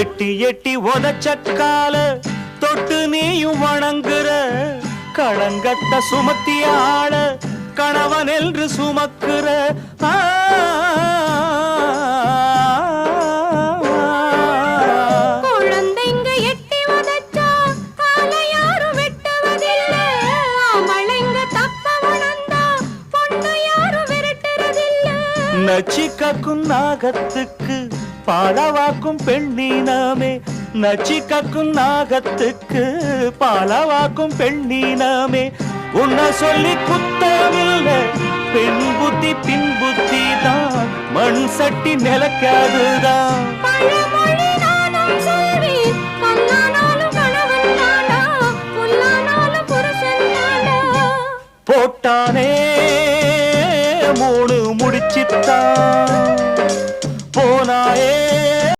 எட்டி எட்டி உதச்சக்கால தொட்டு நீயும் வணங்குற களங்கத்த சுமத்தியாள கணவன் என்று சுமக்குற குழந்தைங்க எட்டி உதச்சா கால யாரும் வெட்டுவதில்லை. ஆம்பளைங்க தப்ப வளர்ந்தா பொண்ணு யாரும் விரட்டுறதில்லை. நச்சிக்கும் நாகத்துக்கு பாலவாக்கும் பெண்ணினமே நச்சிக்கும் நாகத்துக்கு பாலவாக்கும் பெண்ணினமே உன்னை சொல்லி குத்தமில்லை. பெண் புத்தி பின் புத்தி தான் மண் சட்டி நிலக்காதுதான்.